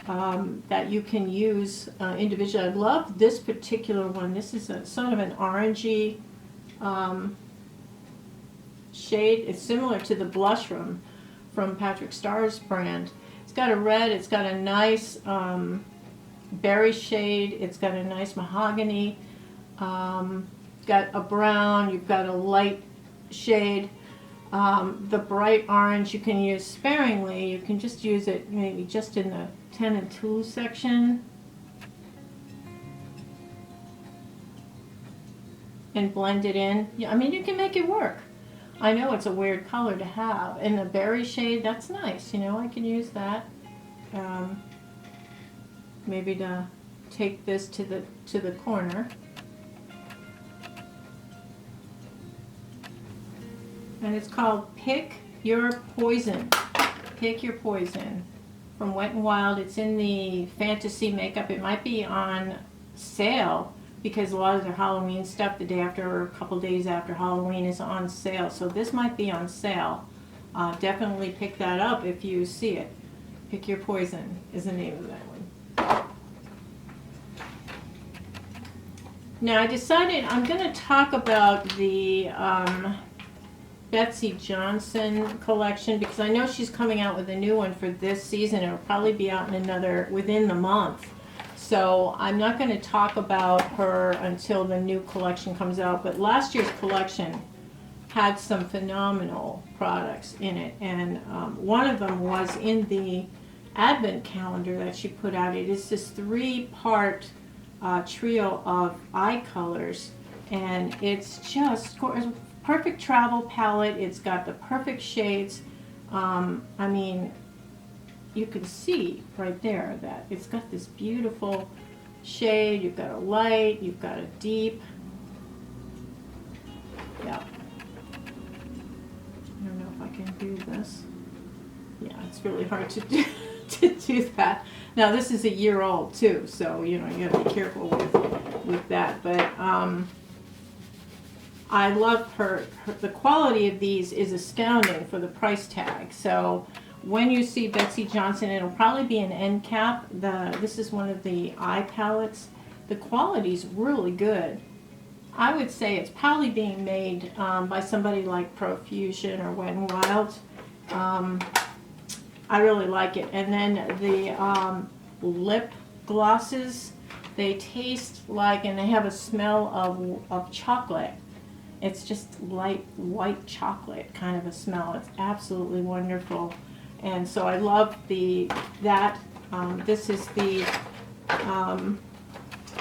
that you can use individually. I love this particular one. This is a sort of an orangey shade. It's similar to the blush from Patrick Starr's brand. It's got a red, it's got a nice berry shade, it's got a nice mahogany, got a brown, you've got a light shade. The bright orange you can use sparingly. You can just use it maybe just in the 10 and 2 section. and blend it in. Yeah, I mean, you can make it work. I know it's a weird color to have. And the berry shade, that's nice. You know, I can use that. Maybe to take this to the corner. And it's called Pick Your Poison. Pick Your Poison from Wet n Wild. It's in the Fantasy Makeup. It might be on sale because a lot of their Halloween stuff the day after or a couple days after Halloween is on sale. So this might be on sale. Definitely pick that up if you see it. Pick Your Poison is the name of that one. Now I decided I'm going to talk about the Betsy Johnson collection because I know she's coming out with a new one for this season. It'll probably be out in within the month. So I'm not going to talk about her until the new collection comes out. But last year's collection had some phenomenal products in it, and one of them was in the Advent calendar that she put out. It is this 3-part trio of eye colors, and it's just perfect travel palette. It's got the perfect shades. I mean, you can see right there that it's got this beautiful shade. You've got a light, you've got a deep. Yeah. I don't know if I can do this. Yeah, it's really hard to do, to do that. Now this is a year old too, so you know you gotta be careful with that. But I love her. The quality of these is astounding for the price tag. So when you see Betsy Johnson, it'll probably be an end cap. This is one of the eye palettes. The quality's really good. I would say it's probably being made by somebody like Profusion or Wet n Wild. I really like it. And then the lip glosses, they taste like, and they have a smell of chocolate. It's just light white chocolate kind of a smell. It's absolutely wonderful. And so I love that. This is the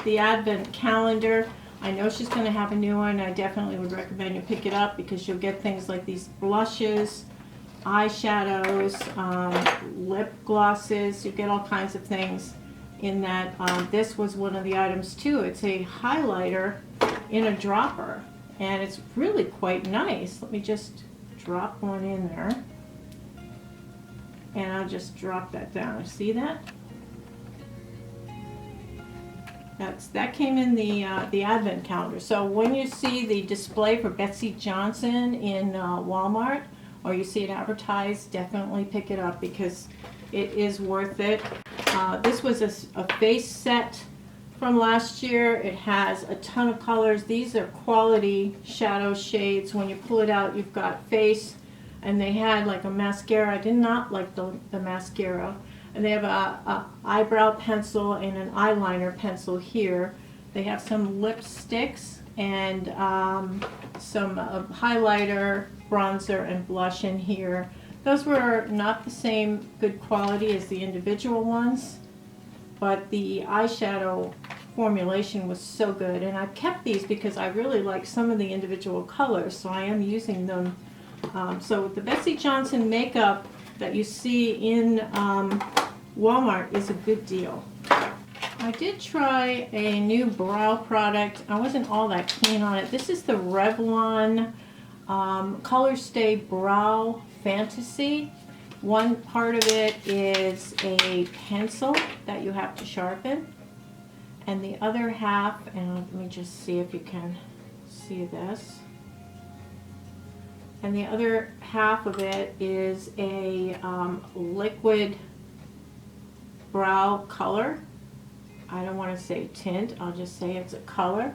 Advent calendar. I know she's going to have a new one. I definitely would recommend you pick it up because you'll get things like these blushes, eyeshadows, lip glosses. You get all kinds of things in that. This was one of the items too. It's a highlighter in a dropper, and it's really quite nice. Let me just drop one in there, and I'll just drop that down. See that? That came in the Advent calendar. So when you see the display for Betsy Johnson in Walmart, or you see it advertised, definitely pick it up because it is worth it. This was a face set from last year. It has a ton of colors. These are quality shadow shades. When you pull it out, you've got face, and they had like a mascara. I did not like the mascara. And they have a eyebrow pencil and an eyeliner pencil here. They have some lipsticks and some highlighter, bronzer, and blush in here. Those were not the same good quality as the individual ones, but the eyeshadow formulation was so good. And I've kept these because I really like some of the individual colors, so I am using them. So the Betsy Johnson makeup that you see in Walmart is a good deal. I did try a new brow product. I wasn't all that keen on it. This is the Revlon Colorstay Brow Fantasy. One part of it is a pencil that you have to sharpen, and the other half, and let me just see if you can see this, and the other half of it is a liquid brow color. I don't want to say tint, I'll just say it's a color.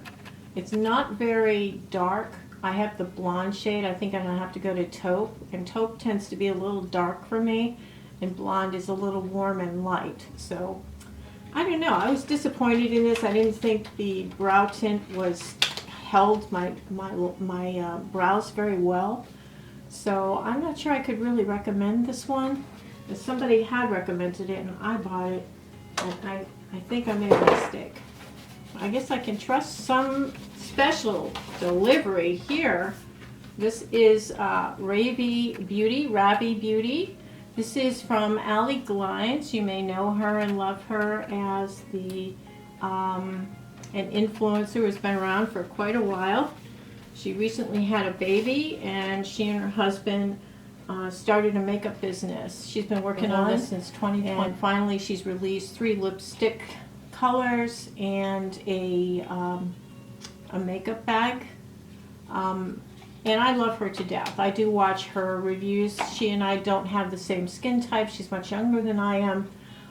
It's not very dark. I have the blonde shade. I think I'm going to have to go to taupe, and taupe tends to be a little dark for me, and blonde is a little warm and light. So I don't know, I was disappointed in this. I didn't think the brow tint held my brows very well. So I'm not sure I could really recommend this one. If somebody had recommended it and I bought it, and I think I made a mistake. I guess I can trust some special delivery here. This is Ravie Beauty. This is from Allie Glines. You may know her and love her as the an influencer who's been around for quite a while. She recently had a baby, and she and her husband started a makeup business. She's been working on this since 2020, and finally she's released 3 lipstick colors and a makeup bag. And I love her to death. I do watch her reviews. She and I don't have the same skin type. She's much younger than I am,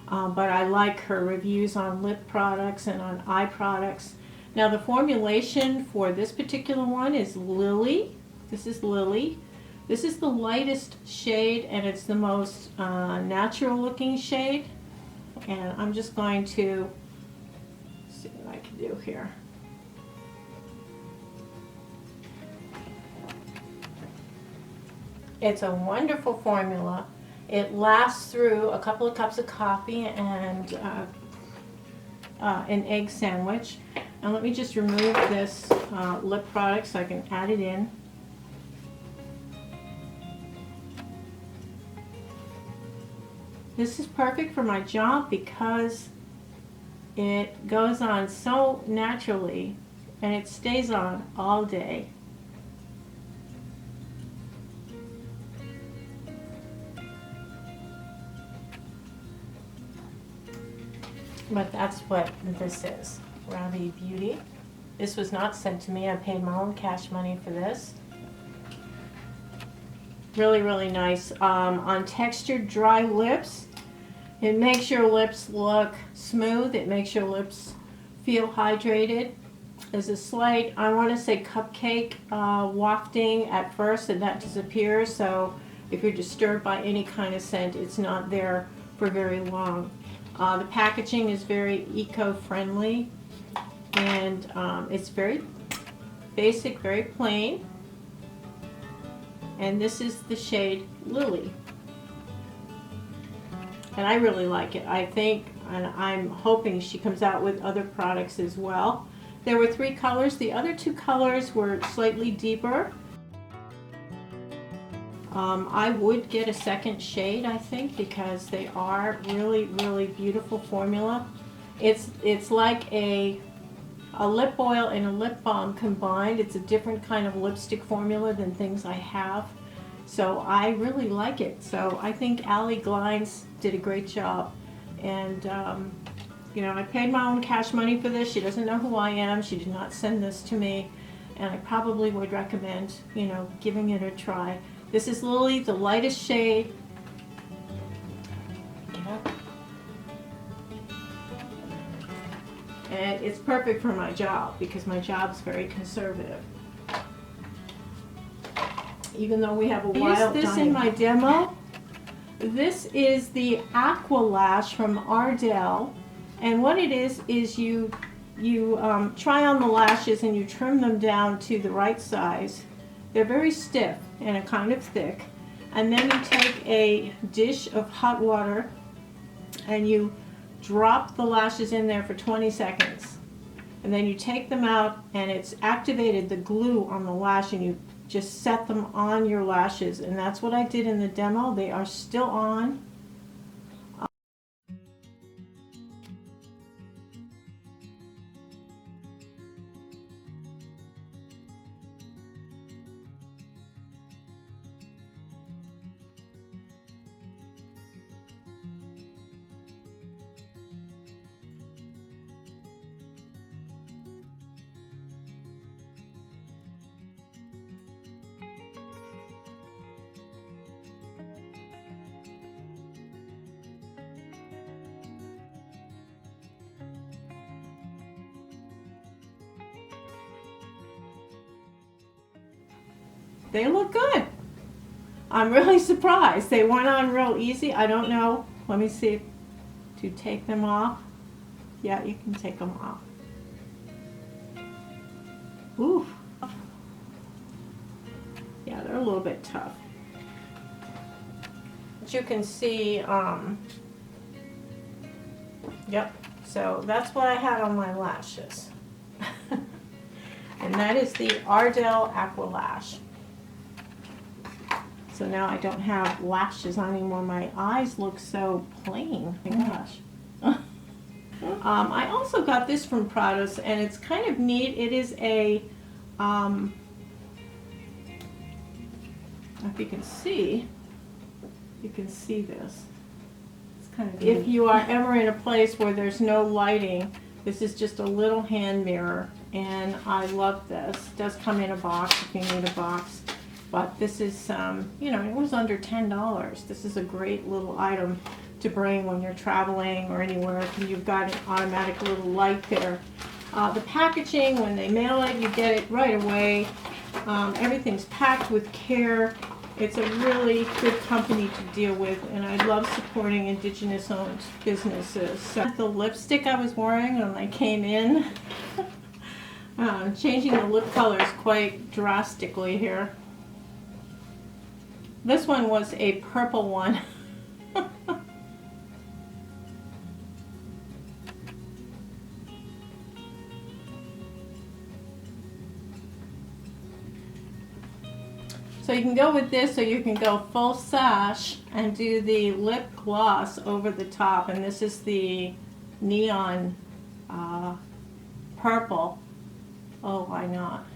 but I like her reviews on lip products and on eye products. Now the formulation for this particular one is Lily. This is Lily. This is the lightest shade, and it's the most natural looking shade. And I'm just going to see what I can do here. It's a wonderful formula. It lasts through a couple of cups of coffee and an egg sandwich. And let me just remove this lip product so I can add it in. This is perfect for my job because it goes on so naturally and it stays on all day. But that's what this is, Ravie Beauty. This was not sent to me. I paid my own cash money for this. Really, really nice. On textured dry lips, it makes your lips look smooth. It makes your lips feel hydrated. There's a slight, I want to say cupcake wafting at first, and that disappears. So if you're disturbed by any kind of scent, it's not there for very long. The packaging is very eco-friendly, and it's very basic, very plain. And this is the shade Lily. And I really like it. I think, and I'm hoping she comes out with other products as well. There were 3 colors. The other 2 colors were slightly deeper. I would get a second shade, I think, because they are really, really beautiful formula. It's like a lip oil and a lip balm combined. It's a different kind of lipstick formula than things I have. So I really like it. So I think Allie Glines did a great job. And, you know, I paid my own cash money for this. She doesn't know who I am. She did not send this to me. And I probably would recommend, you know, giving it a try. This is Lily, the lightest shade. And it's perfect for my job because my job's very conservative. Even though we have a wild I used this in my demo. This is the Aqua Lash from Ardell. And what it is you try on the lashes and you trim them down to the right size. They're very stiff and kind of thick. And then you take a dish of hot water and you drop the lashes in there for 20 seconds. And then you take them out and it's activated the glue on the lash, and you just set them on your lashes. And that's what I did in the demo. They are still on. They look good. I'm really surprised. They went on real easy. I don't know. Let me see to take them off. Yeah, you can take them off. Ooh. Yeah, they're a little bit tough. But you can see, yep. So that's what I had on my lashes. and that is the Ardell Aqua Lash. So now I don't have lashes on anymore. My eyes look so plain. Oh my gosh. I also got this from Prados, and it's kind of neat. It is a, if you can see this. It's kind of if you are ever in a place where there's no lighting, this is just a little hand mirror, and I love this. It does come in a box if you need a box, but this is, you know, it was under $10. This is a great little item to bring when you're traveling or anywhere, and you've got an automatic little light there. The packaging, when they mail it, you get it right away. Everything's packed with care. It's a really good company to deal with, and I love supporting Indigenous-owned businesses. So the lipstick I was wearing when I came in, changing the lip colors quite drastically here. This one was a purple one. So you can go with this, or you can go full sash and do the lip gloss over the top. And this is the neon purple. Oh, why not?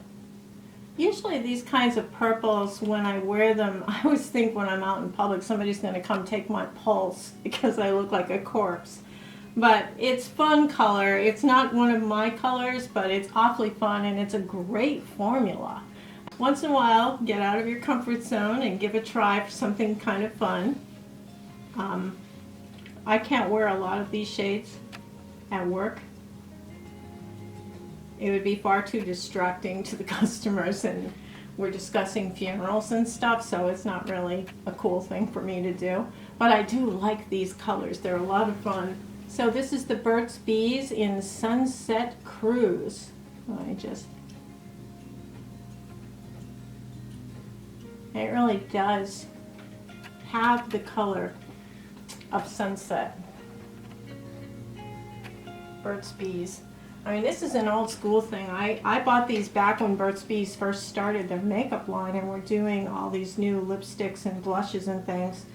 Usually these kinds of purples, when I wear them, I always think when I'm out in public, somebody's going to come take my pulse because I look like a corpse. But it's fun color. It's not one of my colors, but it's awfully fun, and it's a great formula. Once in a while, get out of your comfort zone and give a try for something kind of fun. I can't wear a lot of these shades at work. It would be far too distracting to the customers, and we're discussing funerals and stuff, so it's not really a cool thing for me to do. But I do like these colors. They're a lot of fun. So this is the Burt's Bees in Sunset Cruise. It really does have the color of sunset. Burt's Bees. I mean, this is an old school thing. I bought these back when Burt's Bees first started their makeup line, and we're doing all these new lipsticks and blushes and things.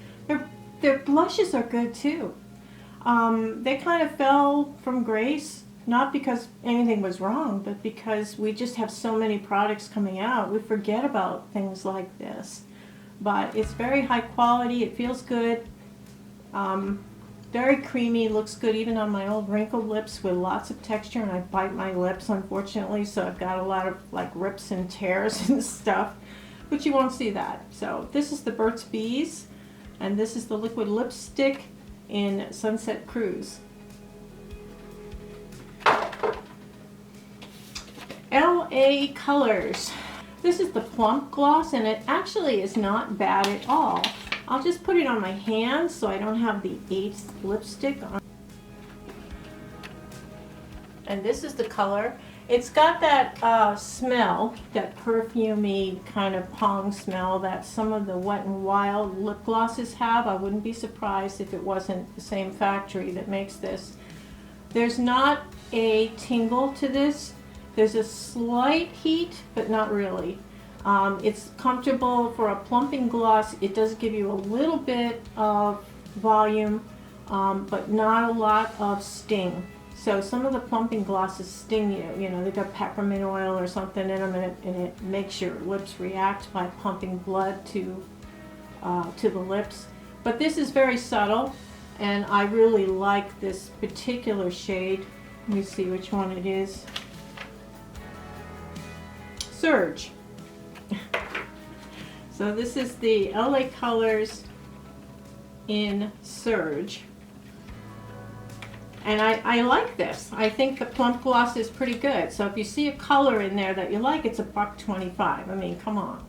Their blushes are good too. They kind of fell from grace, not because anything was wrong, but because we just have so many products coming out, we forget about things like this. But it's very high quality, it feels good, very creamy, looks good even on my old wrinkled lips with lots of texture, and I bite my lips unfortunately, so I've got a lot of like rips and tears and stuff, but you won't see that. So this is the Burt's Bees, and this is the liquid lipstick in Sunset Cruise. LA Colors. This is the Plump gloss, and it actually is not bad at all. I'll just put it on my hands so I don't have the 8th lipstick on. And this is the color. It's got that smell, that perfumey kind of pong smell that some of the Wet n Wild lip glosses have. I wouldn't be surprised if it wasn't the same factory that makes this. There's not a tingle to this. There's a slight heat, but not really. It's comfortable for a plumping gloss. It does give you a little bit of volume, but not a lot of sting. So some of the plumping glosses sting you. You know, they've got peppermint oil or something in them, and it makes your lips react by pumping blood to the lips. But this is very subtle, and I really like this particular shade. Let me see which one it is. Surge. So this is the LA Colors in Surge. And I like this. I think the Plump gloss is pretty good. So if you see a color in there that you like, it's $1.25. I mean, come on.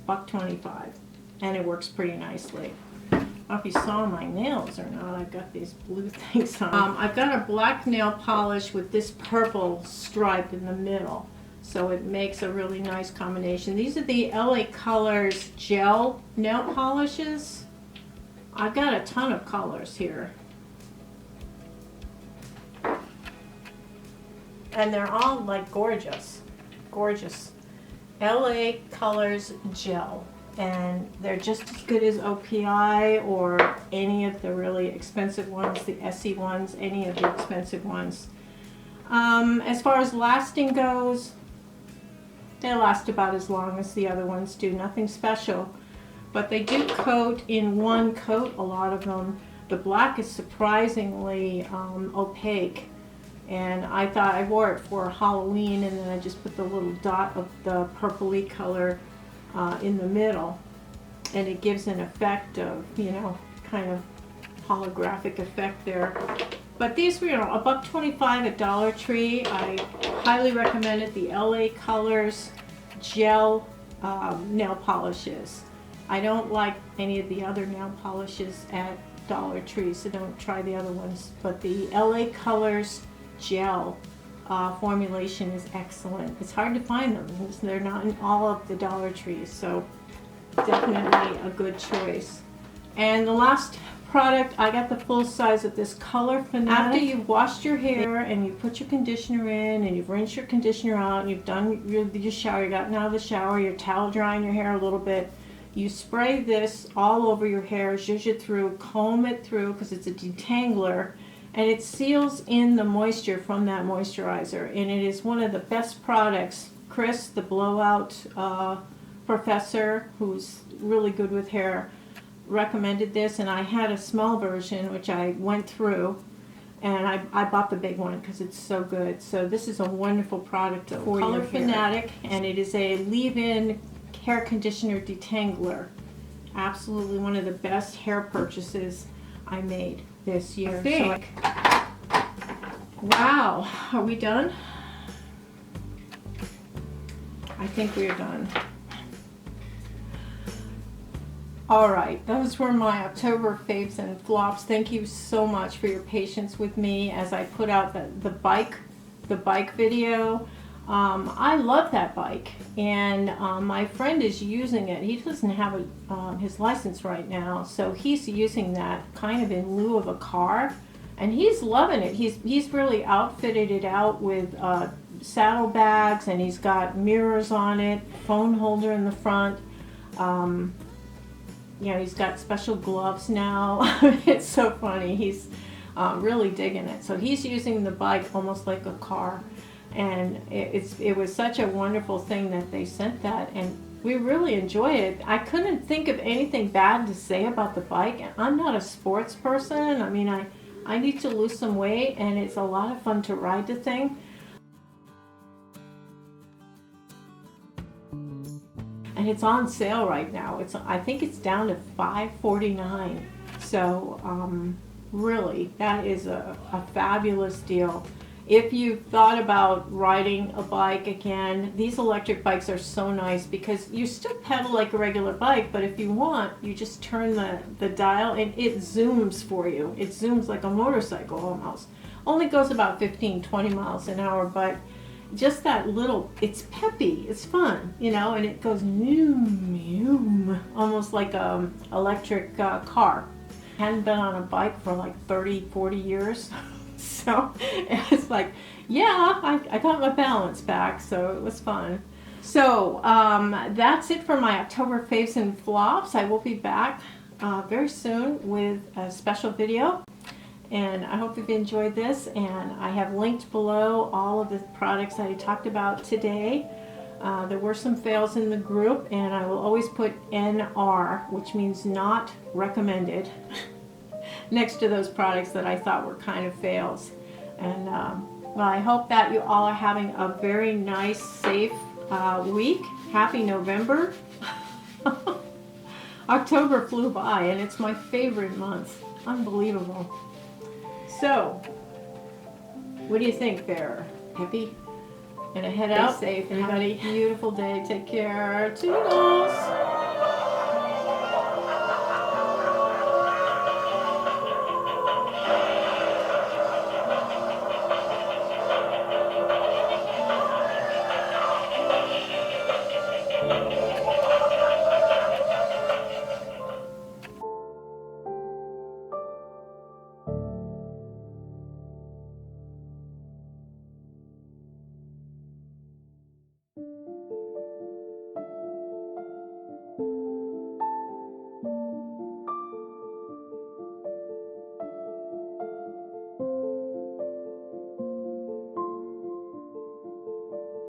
$1.25. And it works pretty nicely. I don't know if you saw my nails or not. I've got these blue things on. I've got a black nail polish with this purple stripe in the middle. So it makes a really nice combination. These are the LA Colors gel nail polishes. I've got a ton of colors here. And they're all like gorgeous. gorgeous. LA Colors Gel. And they're just as good as OPI or any of the really expensive ones, the Essie ones, any of the expensive ones. As far as lasting goes, they last about as long as the other ones do. Nothing special. But they do coat in one coat, a lot of them. The black is surprisingly opaque. And I thought I wore it for Halloween, and then I just put the little dot of the purpley color in the middle. And it gives an effect of, you know, kind of holographic effect there. But these were, you know, $1.25 at Dollar Tree. I highly recommend it. The LA Colors Gel nail polishes. I don't like any of the other nail polishes at Dollar Tree, so don't try the other ones. But the LA Colors Gel formulation is excellent. It's hard to find them because they're not in all of the Dollar Trees, so definitely a good choice. And the last product, I got the full size of this Color Fanatic. After you've washed your hair and you put your conditioner in and you've rinsed your conditioner out and you've done your shower, you gotten out of the shower, you're towel drying your hair a little bit, you spray this all over your hair, zhuzh it through, comb it through because it's a detangler, and it seals in the moisture from that moisturizer, and it is one of the best products. Chris, the blowout professor, who's really good with hair, recommended this, and I had a small version which I went through, and I bought the big one because it's so good. So this is a wonderful product for Color Fanatic, and it is a leave-in hair conditioner detangler. Absolutely one of the best hair purchases I made this year. Wow, are we done? I think we are done. Alright, those were my October faves and flops. Thank you so much for your patience with me as I put out the bike video. I love that bike, and my friend is using it. He doesn't have his license right now, so he's using that kind of in lieu of a car, and he's loving it. He's really outfitted it out with saddlebags, and he's got mirrors on it, phone holder in the front. You know, he's got special gloves now. It's so funny. He's really digging it. So he's using the bike almost like a car. And it was such a wonderful thing that they sent that, and we really enjoyed it. I couldn't think of anything bad to say about the bike. I'm not a sports person. I mean, I need to lose some weight, and it's a lot of fun to ride the thing. And it's on sale right now. I think it's down to $5.49. So really, that is a fabulous deal. If you've thought about riding a bike again, these electric bikes are so nice because you still pedal like a regular bike, but if you want, you just turn the dial and it zooms for you. It zooms like a motorcycle almost. Only goes about 15-20 miles an hour, but just that little, it's peppy, it's fun, you know, and it goes almost like a electric car. I hadn't been on a bike for like 30-40 years. So it's like, yeah, I got my balance back, so it was fun. So that's it for my October faves and flops. I will be back very soon with a special video, and I hope you've enjoyed this. And I have linked below all of the products that I talked about today. There were some fails in the group, and I will always put NR, which means not recommended, next to those products that I thought were kind of fails. And well, I hope that you all are having a very nice, safe week. Happy November. October flew by, and it's my favorite month. Unbelievable. So, what do you think there? Happy? Gonna head out. Stay safe and have a beautiful day. Take care. Toodles.